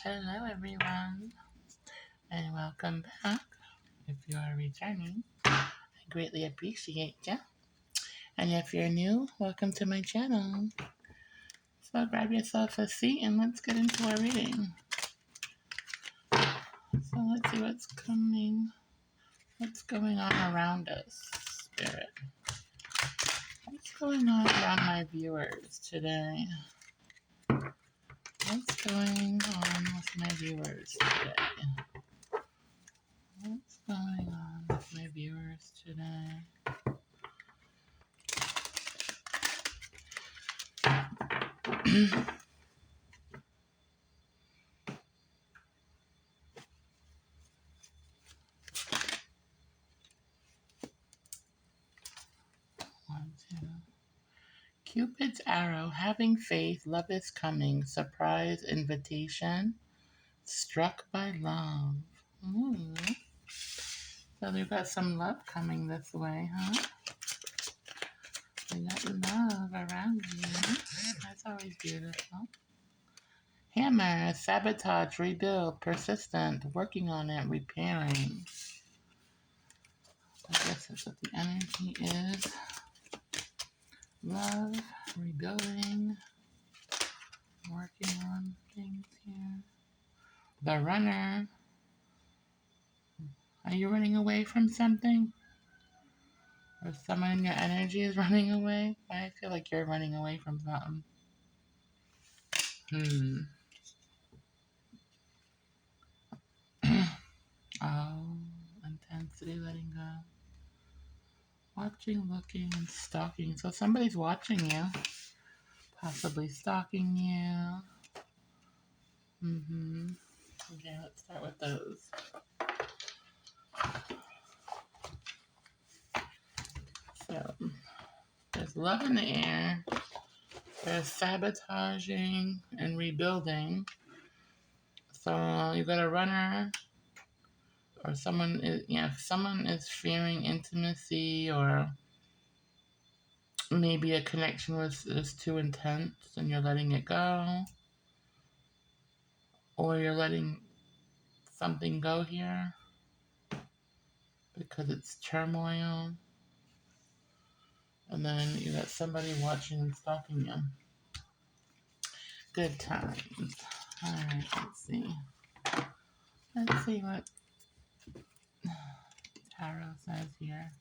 Hello, everyone, and welcome back. If you are returning, I greatly appreciate you. And if you're new, welcome to my channel. So grab yourself a seat and let's get into our reading. So let's see what's going on around us, Spirit. What's going on around my viewers today? What's going on with my viewers today? What's going on with my viewers today? One, two. Cupid's arrow, having faith, love is coming, surprise invitation, struck by love. Ooh. So we've got some love coming this way, huh? We got love around you. That's always beautiful. Hammer, sabotage, rebuild, persistent, working on it, repairing. I guess that's what the energy is. Love, rebuilding, working on things here. The runner. Are you running away from something? Or someone in your energy is running away? I feel like you're running away from something. Oh, intensity, letting go. Watching, looking, and stalking. So somebody's watching you. Possibly stalking you. Okay, let's start with those. So, there's love in the air. There's sabotaging and rebuilding. So you got a runner, or someone is, if someone is fearing intimacy, or maybe a connection is too intense and you're letting it go, or you're letting something go here because it's turmoil, and then you got somebody watching and stalking you. Good times. Alright, let's see what tarot says here.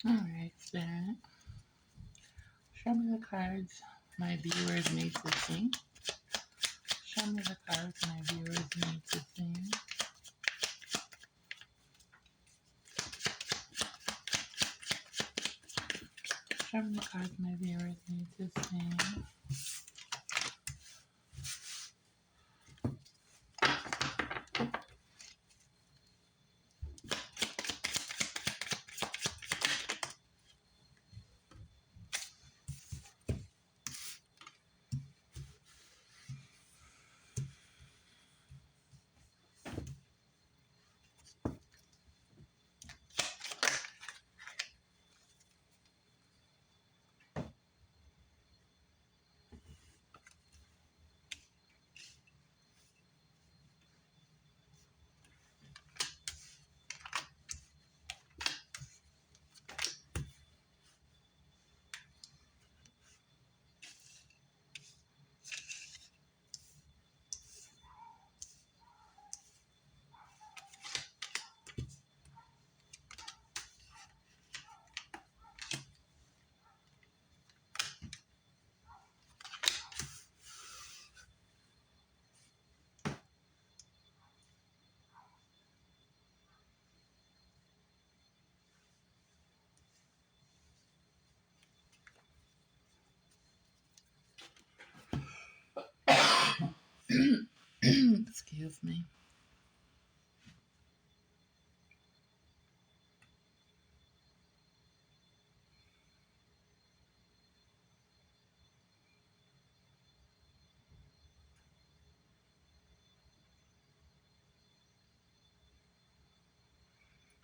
Alright, Spirit. Show me the cards my viewers need to see. Show me the cards my viewers need to see. Show me the cards my viewers need to see.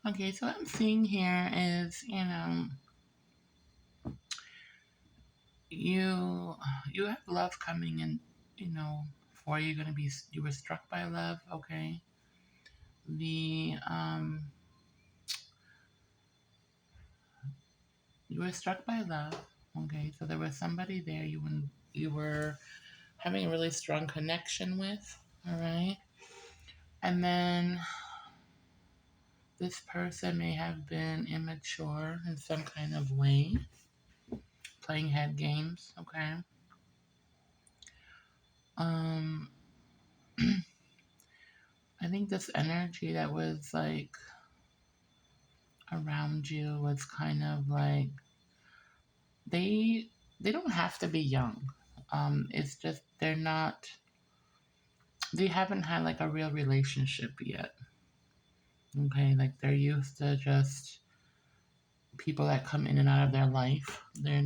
Okay, so what I'm seeing here is, you you have love coming in, for you gonna be you were struck by love, okay? The You were struck by love, okay? So there was somebody there you were having a really strong connection with, all right? And then this person may have been immature in some kind of way, playing head games, okay? Um, I think this energy that was like around you was kind of like they they don't have to be young. It's just they haven't had like a real relationship yet. Okay, like they're used to just people that come in and out of their life. They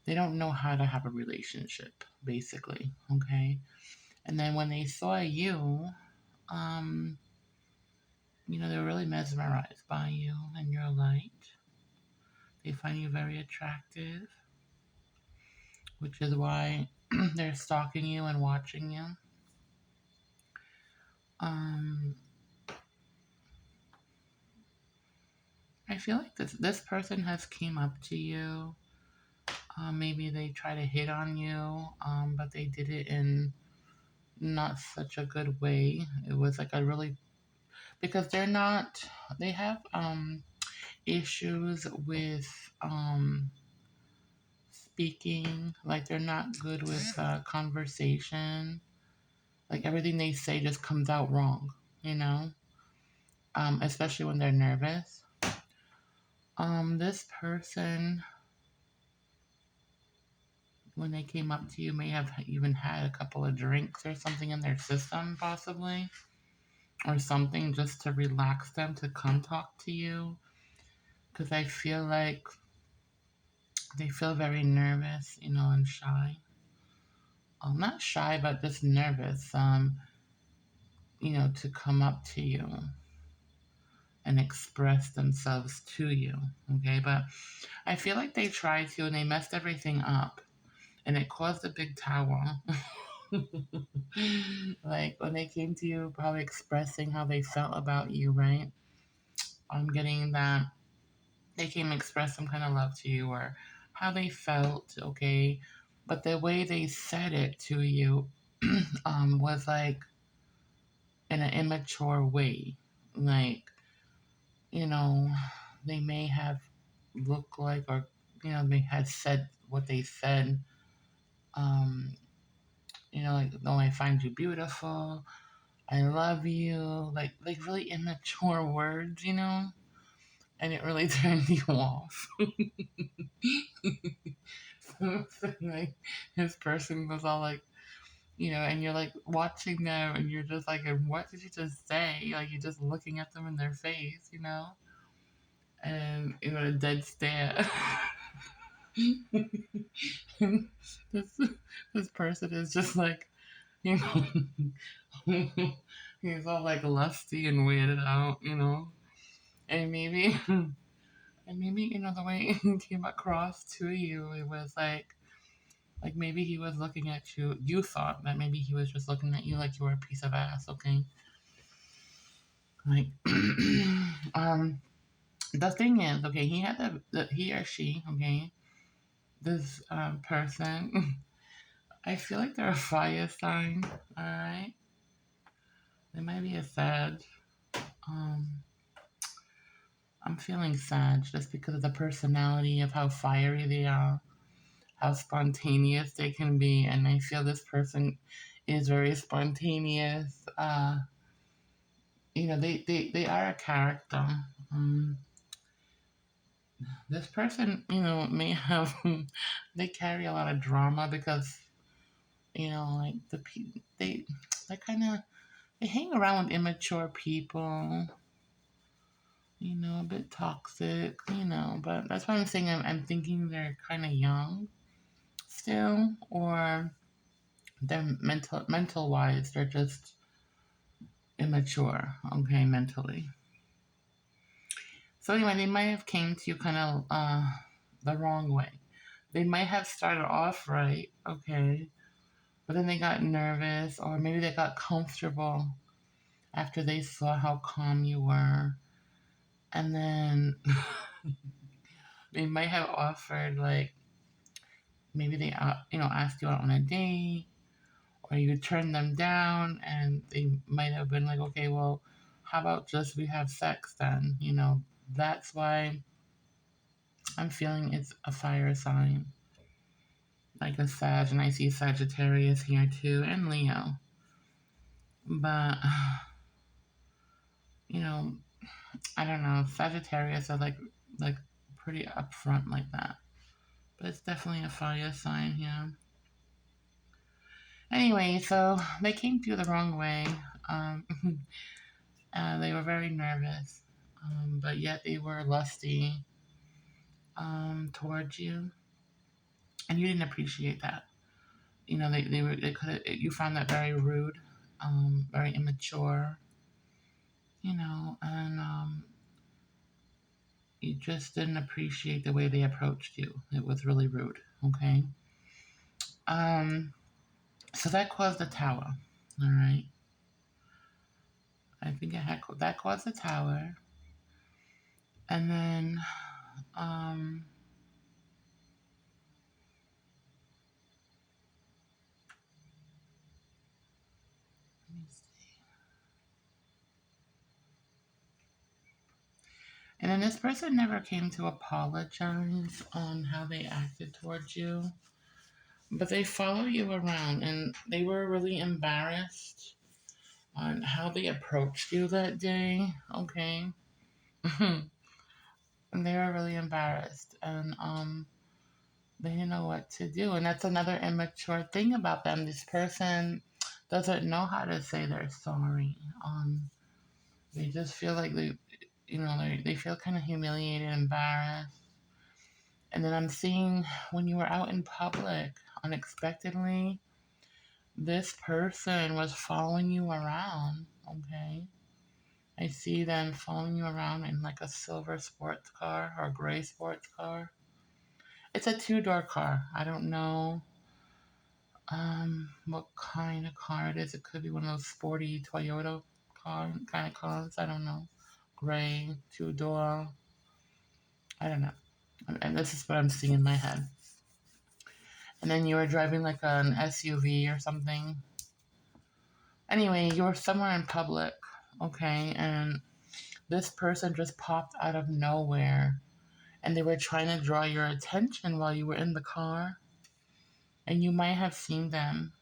don't know how to have a relationship, basically. Okay. And then when they saw you, um, they were really mesmerized by you and your light. They find you very attractive, which is why they're stalking you and watching you. Um, I feel like this person has came up to you. Maybe they try to hit on you, but they did it in not such a good way. It was like a really because they have issues with speaking. Like they're not good with conversation. Like everything they say just comes out wrong. You know, especially when they're nervous. This person, when they came up to you, may have even had a couple of drinks or something in their system, possibly, or something just to relax them to come talk to you. Because I feel like they feel very nervous, and shy. Not shy, but just nervous, to come up to you and express themselves to you. Okay, but I feel like they tried to and they messed everything up and it caused a big tower. Like when they came to you, probably expressing how they felt about you, right? I'm getting that they came express some kind of love to you or how they felt, okay? But the way they said it to you was like in an immature way. Like, you know, they may have looked like or, they had said what they said. Um, like, oh, I find you beautiful. I love you. Like really immature words, and it really turned you off. So, like this person was all like, and you're like watching them, and you're just like, and what did you just say? Like you're just looking at them in their face, and a dead stare. this this person is just like, you know, he's all like lusty and weirded out, and maybe. And maybe, the way it came across to you, it was like maybe he was looking at you. You thought that maybe he was just looking at you like you were a piece of ass, okay? Like, the thing is, okay, he had he or she, okay, this person, I feel like they're a fire sign, alright? They might be a sad. Um, I'm feeling sad just because of the personality of how fiery they are, how spontaneous they can be, and I feel this person is very spontaneous. They are a character. Um, this person, may have they carry a lot of drama because like they kind of they hang around with immature people. A bit toxic. But that's why I'm saying I'm thinking they're kind of young still, or they're mental wise. They're just immature, okay, mentally. So anyway, they might have came to you kind of the wrong way. They might have started off right, okay, but then they got nervous, or maybe they got comfortable after they saw how calm you were, and then they might have offered, like, maybe they asked you out on a date, or you turned them down, and they might have been like, okay, well, how about just we have sex then? That's why I'm feeling it's a fire sign, like a Sag, and I see Sagittarius here too, and Leo. But you know, I don't know. Sagittarius are like pretty upfront like that, but it's definitely a fire sign here. Anyway, so they came to you the wrong way. Um, they were very nervous, but yet they were lusty towards you, and you didn't appreciate that. They could you found that very rude, very immature, and you just didn't appreciate the way they approached you. It was really rude. Okay. Um, so that caused the tower. All right. I think that caused the tower, and then um, let me see. And then this person never came to apologize on how they acted towards you, but they follow you around, and they were really embarrassed on how they approached you that day. Okay. And they were really embarrassed, and they didn't know what to do. And that's another immature thing about them. This person doesn't know how to say they're sorry. They just feel like they feel kind of humiliated, embarrassed. And then I'm seeing when you were out in public unexpectedly, this person was following you around. Okay. I see them following you around in like a silver sports car or a gray sports car. It's a two-door car. I don't know what kind of car it is. It could be one of those sporty Toyota car kind of cars. I don't know. Gray, two-door. I don't know. And this is what I'm seeing in my head. And then you were driving like an SUV or something. Anyway, you were somewhere in public, okay, and this person just popped out of nowhere, and they were trying to draw your attention while you were in the car, and you might have seen them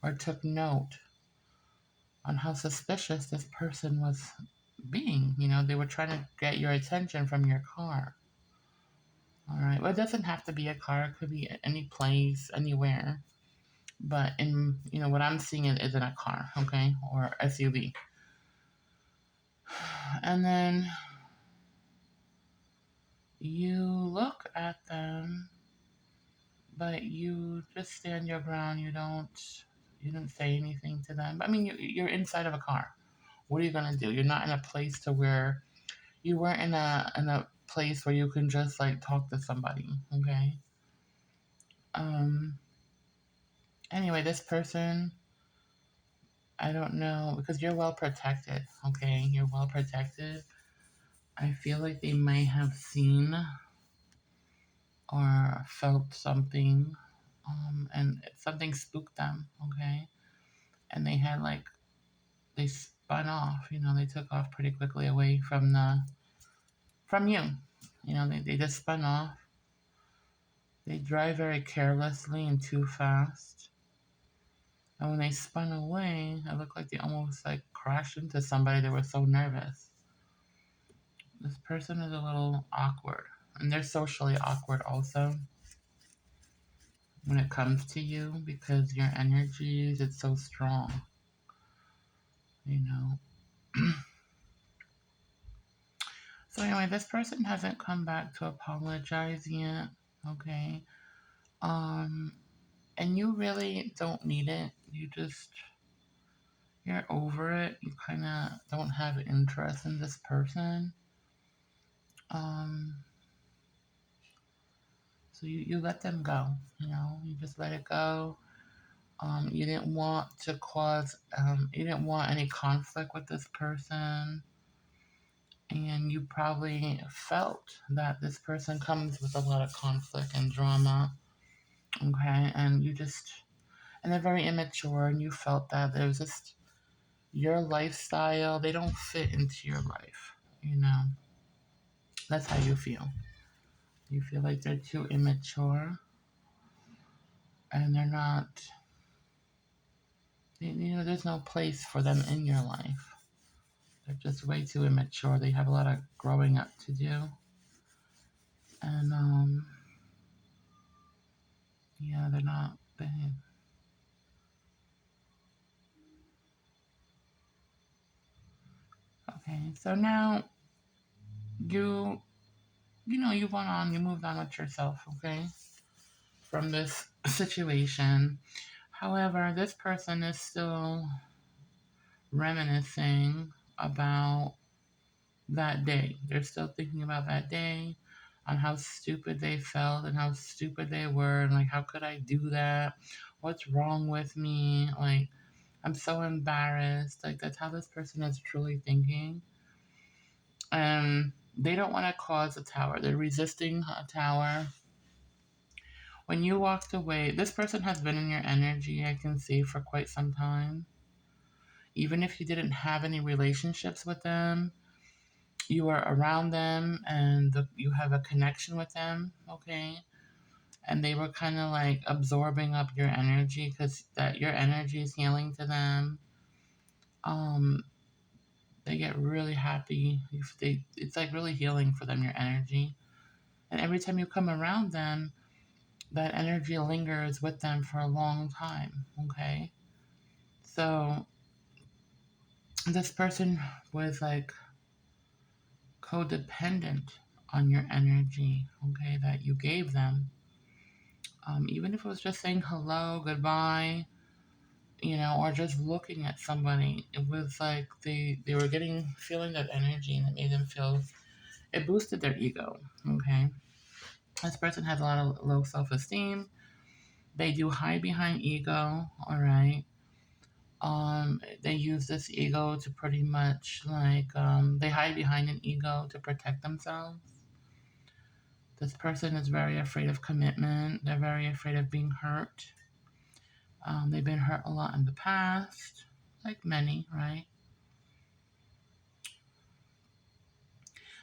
or took note on how suspicious this person was being. They were trying to get your attention from your car. All right. Well, it doesn't have to be a car. It could be any place, anywhere. But what I'm seeing is in a car, okay, or SUV. And then you look at them, but you just stand your ground. You don't say anything to them. I mean, you're inside of a car. What are you gonna do? You're not in a place to where you weren't in a place where you can just like talk to somebody. Okay. Um. Anyway, this person, I don't know, because you're well protected. Okay, you're well protected. I feel like they might have seen or felt something, and something spooked them. Okay, and they spun off. They took off pretty quickly away from you. They just spun off. They drive very carelessly and too fast. And when they spun away, it looked like they almost like crashed into somebody. They were so nervous. This person is a little awkward. And they're socially awkward also when it comes to you because your energies, it's so strong. You know. So anyway, this person hasn't come back to apologize yet. Okay. Um, and you really don't need it. You're over it. You kind of don't have interest in this person. Um, so you let them go. You just let it go. You didn't want to cause, you didn't want any conflict with this person. And you probably felt that this person comes with a lot of conflict and drama. Okay. And they're very immature, and you felt that there was just your lifestyle, they don't fit into your life. You know, that's how you feel. You feel like they're too immature and they're not, there's no place for them in your life. They're just way too immature. They have a lot of growing up to do. And, yeah, they're not, okay. So now you, you went on, you moved on with yourself, okay, from this situation. However, this person is still reminiscing about that day. They're still thinking about that day, on how stupid they felt and how stupid they were, and like, how could I do that? What's wrong with me? Like, I'm so embarrassed. Like, that's how this person is truly thinking. And they don't want to cause a tower. They're resisting a tower. When you walked away, this person has been in your energy, I can see, for quite some time. Even if you didn't have any relationships with them, you are around them and you have a connection with them, okay? And they were kind of like absorbing up your energy because that your energy is healing to them. Um, they get really happy. It's like really healing for them, your energy. And every time you come around them, that energy lingers with them for a long time, okay? So this person was like codependent on your energy, okay, that you gave them. Even if it was just saying hello, goodbye, or just looking at somebody, it was like they were feeling that energy, and it made them feel, it boosted their ego, okay? This person has a lot of low self-esteem. They do hide behind ego, all right? They use this ego to pretty much like, they hide behind an ego to protect themselves. This person is very afraid of commitment. They're very afraid of being hurt. They've been hurt a lot in the past, like many, right?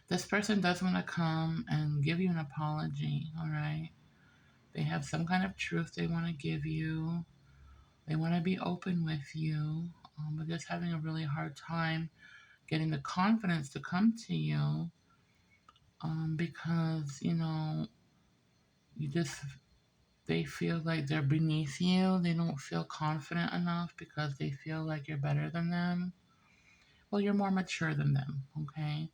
This person does want to come and give you an apology, all right? They have some kind of truth they want to give you. They want to be open with you, but just having a really hard time getting the confidence to come to you, because, you just, they feel like they're beneath you. They don't feel confident enough because they feel like you're better than them. Well, you're more mature than them, okay?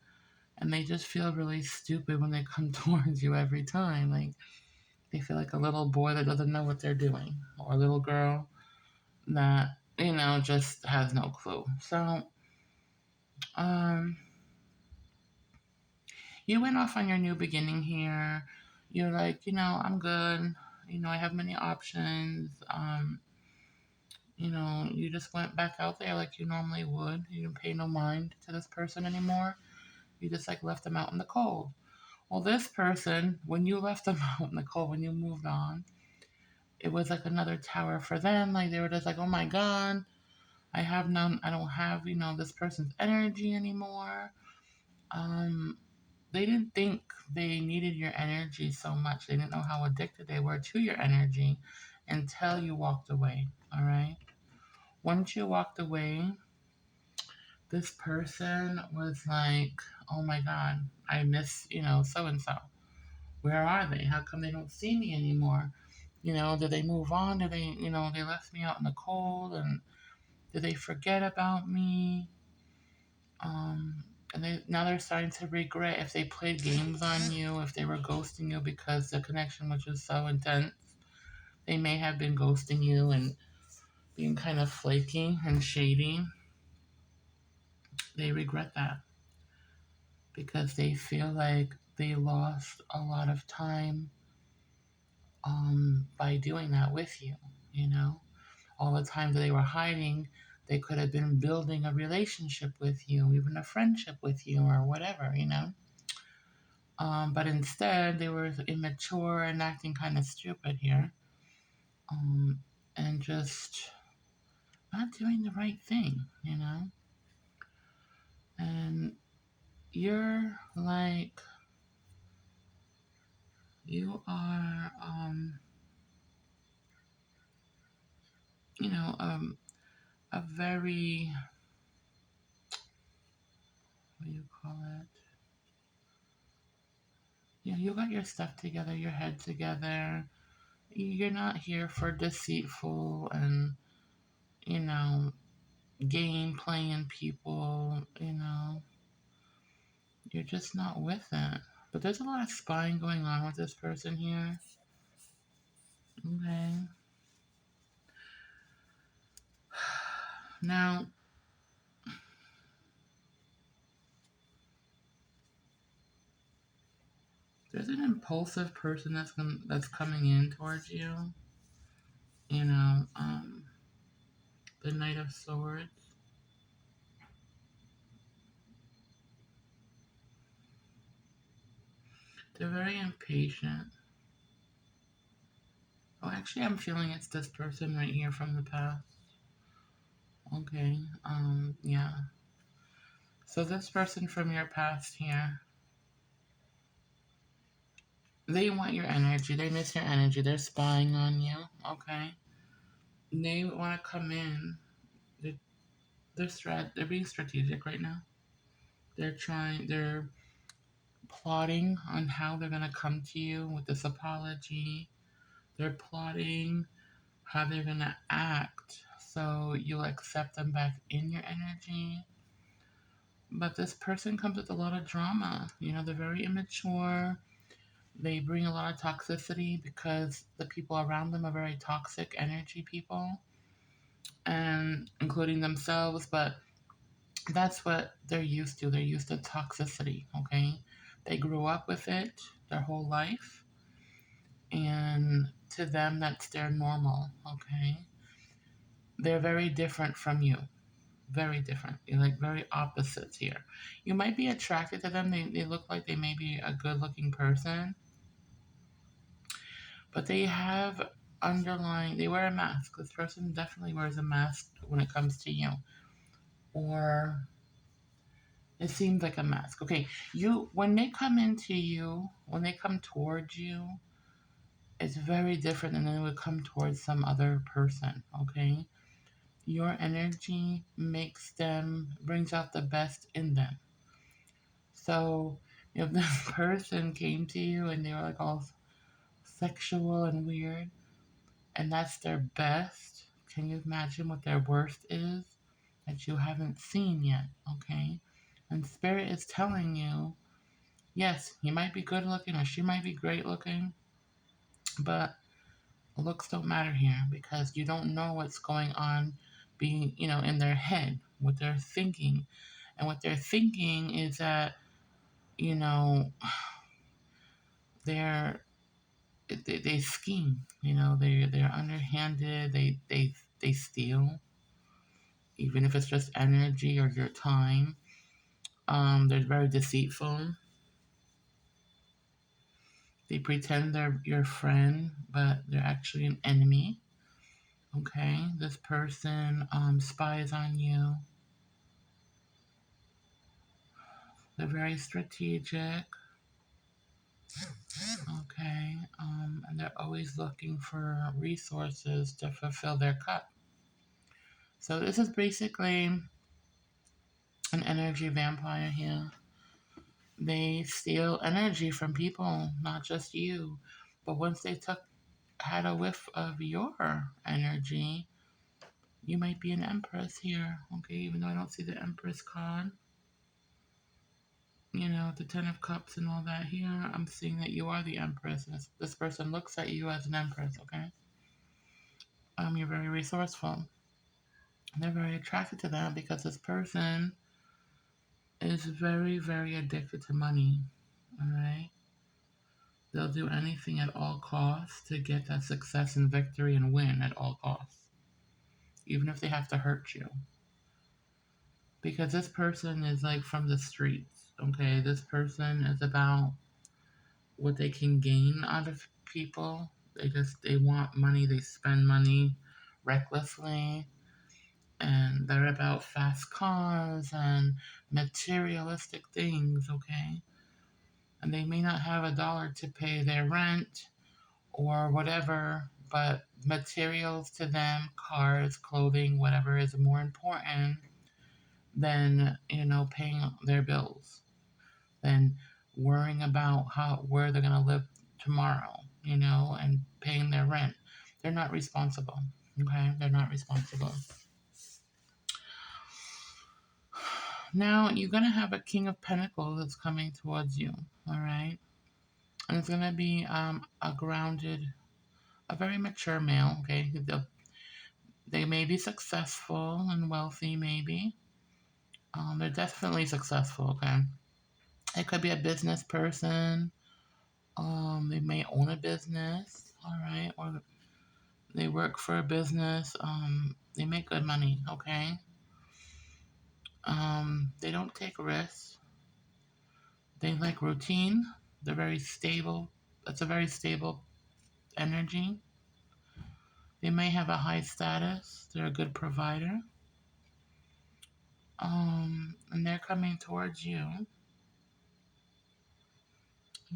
And they just feel really stupid when they come towards you every time. Like, they feel like a little boy that doesn't know what they're doing, or a little girl that, just has no clue. So, um, you went off on your new beginning here. You're like, I'm good. I have many options. You just went back out there like you normally would. You didn't pay no mind to this person anymore. You just like left them out in the cold. Well, this person, when you left them out in the cold, when you moved on, it was like another tower for them. Like, they were just like, oh my God, I don't have, this person's energy anymore. Um, they didn't think they needed your energy so much. They didn't know how addicted they were to your energy until you walked away. All right. Once you walked away, this person was like, oh my God, I miss, so and so. Where are they? How come they don't see me anymore? Did they move on? Did they, they left me out in the cold, and did they forget about me? And now they're starting to regret if they played games on you, if they were ghosting you because the connection was just so intense. They may have been ghosting you and being kind of flaky and shady. They regret that because they feel like they lost a lot of time by doing that with you, you know? All the time that they were hiding, they could have been building a relationship with you, even a friendship with you, or whatever, you know? But instead, they were immature and acting kind of stupid here, um, and just not doing the right thing, you know? And you're like, you are, you know, a very, what do you call it? Yeah, you got your stuff together, your head together. You're not here for deceitful and, you know, game playing people, you know. You're just not with it. But there's a lot of spying going on with this person here. Okay. Now, there's an impulsive person that's coming in towards you. You know, the Knight of Swords. They're very impatient. Oh, actually, I'm feeling it's this person right here from the past. Okay. Yeah. So this person from your past here, they want your energy. They miss your energy. They're spying on you. Okay. They want to come in. They're, they're being strategic right now. They're plotting on how they're going to come to you with this apology. They're plotting how they're going to act so you'll accept them back in your energy. But this person comes with a lot of drama. You know, they're very immature. They bring a lot of toxicity because the people around them are very toxic energy people, and including themselves. But that's what they're used to. They're used to toxicity, okay? They grew up with it their whole life, and to them, that's their normal, okay? They're very different from you. Very different. You're like very opposites here. You might be attracted to them. They look like they may be a good looking person, but they have underlying, they wear a mask. This person definitely wears a mask when it comes to you. Or it seems like a mask. Okay, when they come into you, when they come towards you, it's very different than they would come towards some other person, okay? Your energy brings out the best in them. So if this person came to you and they were like all sexual and weird, and that's their best, can you imagine what their worst is that you haven't seen yet? Okay? And Spirit is telling you, yes, he might be good looking or she might be great looking, but looks don't matter here because you don't know what's going on being, in their head, what they're thinking. And what they're thinking is that, you know, they're they scheme. They're underhanded. They steal, even if it's just energy or your time. They're very deceitful. They pretend they're your friend, but they're actually an enemy. Okay, this person spies on you. They're very strategic. Okay, and they're always looking for resources to fulfill their cup. So this is basically an energy vampire here. They steal energy from people, not just you. But once they had a whiff of your energy, you might be an empress here, okay? Even though I don't see the empress card, the Ten of Cups and all that here, I'm seeing that you are the empress. And this person looks at you as an empress, okay? You're very resourceful. They're very attracted to that because this person is very, very addicted to money. All right. They'll do anything at all costs to get that success and victory and win at all costs, even if they have to hurt you. Because this person is like from the streets, okay? This person is about what they can gain out of people. They want money, they spend money recklessly, and they're about fast cars and materialistic things, okay? And they may not have a dollar to pay their rent or whatever, but materials to them, cars, clothing, whatever is more important than, paying their bills, than worrying about where they're gonna live tomorrow, and paying their rent. They're not responsible. Okay? They're not responsible. Now you're gonna have a King of Pentacles that's coming towards you, alright? And it's gonna be a grounded, a very mature male, okay? They may be successful and wealthy, maybe. They're definitely successful, okay? It could be a business person. They may own a business, all right, or they work for a business. They make good money, okay? They don't take risks. They like routine. They're very stable. That's a very stable energy. They may have a high status. They're a good provider. And they're coming towards you.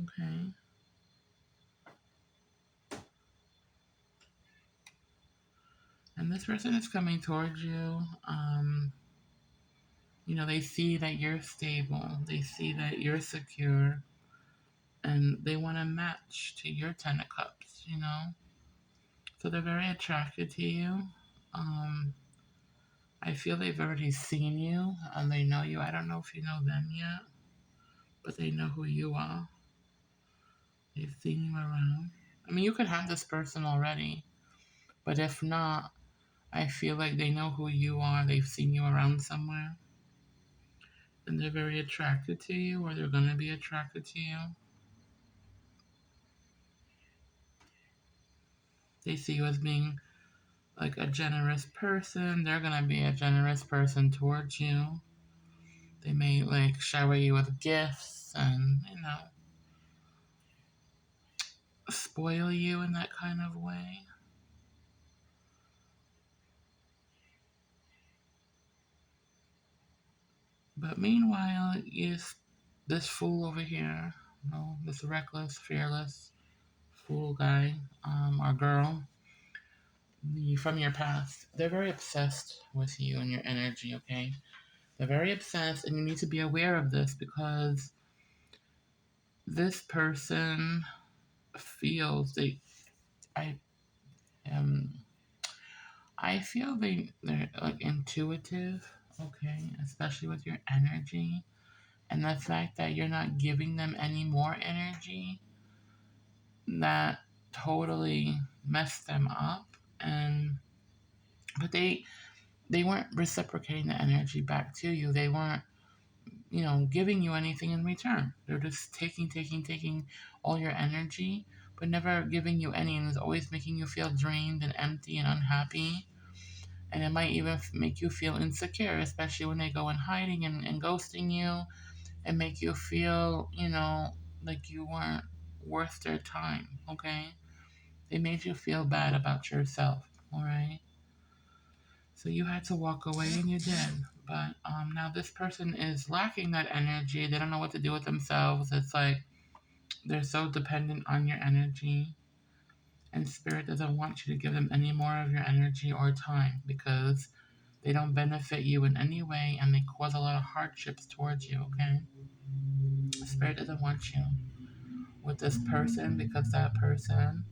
Okay. And this person is coming towards you. They see that you're stable. They see that you're secure. And they want to match to your Ten of Cups. So they're very attracted to you. Um, I feel they've already seen you and they know you. I don't know if you know them yet, but they know who you are. They've seen you around. I mean, you could have this person already, but if not, I feel like they know who you are. They've seen you around somewhere, and they're very attracted to you, or they're going to be attracted to you. They see you as being like a generous person. They're going to be a generous person towards you. They may like shower you with gifts and, spoil you in that kind of way. But meanwhile, is this fool over here, this reckless, fearless fool guy, or girl, from your past, they're very obsessed with you and your energy, okay? They're very obsessed, and you need to be aware of this because this person feels I um I feel they're like intuitive, okay, especially with your energy. And the fact that you're not giving them any more energy, that totally messed them up. And but they weren't reciprocating the energy back to you. They weren't, giving you anything in return. They're just taking all your energy, but never giving you any, and it's always making you feel drained and empty and unhappy. And it might even make you feel insecure, especially when they go in hiding and ghosting you, and make you feel, like you weren't worth their time, okay? They made you feel bad about yourself, all right? So you had to walk away and you did. But now this person is lacking that energy. They don't know what to do with themselves. It's like they're so dependent on your energy. And Spirit doesn't want you to give them any more of your energy or time because they don't benefit you in any way and they cause a lot of hardships towards you, okay? Spirit doesn't want you with this person because that person,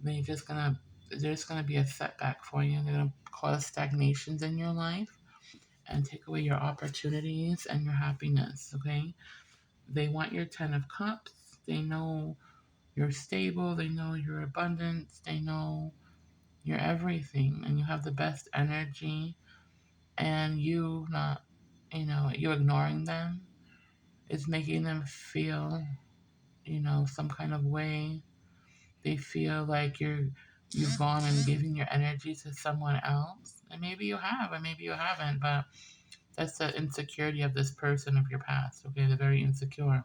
they just gonna there's gonna be a setback for you. They're gonna cause stagnations in your life and take away your opportunities and your happiness, okay? They want your Ten of Cups. They know you're stable. They know your abundance. They know you're everything and you have the best energy. And you not you ignoring them is making them feel, some kind of way. They feel like you've gone and given your energy to someone else. And maybe you have, and maybe you haven't, but that's the insecurity of this person of your past. Okay, they're very insecure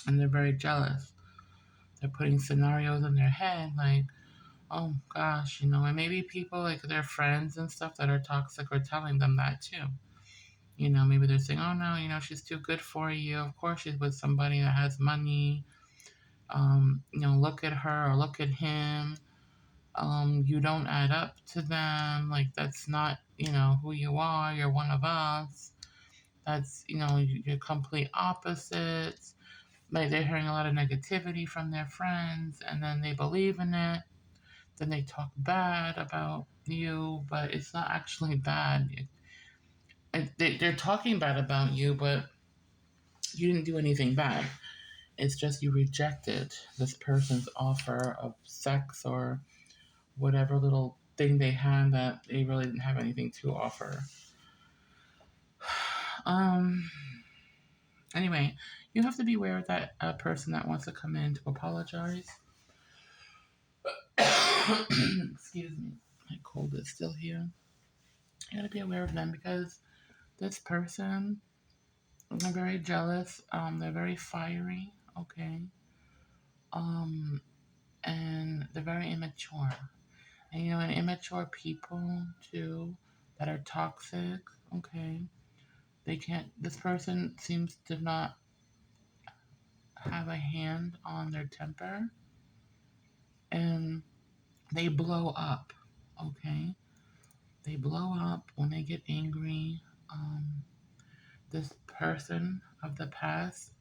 and they're very jealous. They're putting scenarios in their head like, oh gosh, and maybe people like their friends and stuff that are toxic are telling them that too. Maybe they're saying, oh no, she's too good for you. Of course she's with somebody that has money. Look at her or look at him. You don't add up to them. Like, that's not, who you are. You're one of us. That's, you're complete opposites. Like, they're hearing a lot of negativity from their friends and then they believe in it. Then they talk bad about you, but it's not actually bad. They're talking bad about you, but you didn't do anything bad. It's just you rejected this person's offer of sex or whatever little thing they had that they really didn't have anything to offer. Um. Anyway, you have to be aware of that person that wants to come in to apologize. Excuse me, my cold is still here. You gotta be aware of them because this person, they're very jealous. They're very fiery. Okay. Um, and they're very immature. And immature people too that are toxic. Okay. They can't. This person seems to not have a hand on their temper, and they blow up. Okay. They blow up when they get angry. This person of the past,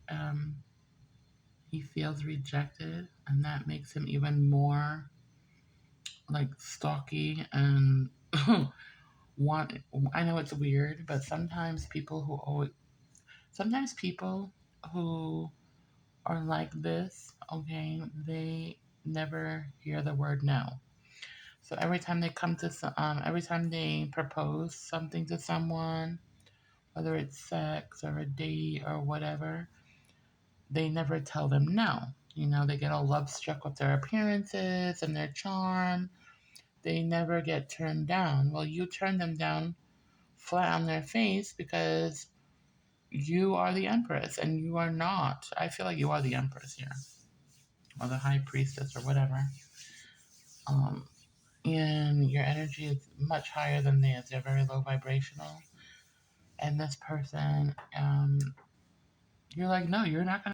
he feels rejected, and that makes him even more like stalky and want. I know it's weird, but sometimes people who are like this, okay, they never hear the word no. So every time they propose something to someone, whether it's sex or a date or whatever, they never tell them no. They get all love struck with their appearances and their charm. They never get turned down. Well, you turn them down flat on their face because you are the empress and you are not. I feel like you are the empress here, or the high priestess or whatever. Um, and your energy is much higher than theirs. They're very low vibrational. And this person, you're like, no, you're not going to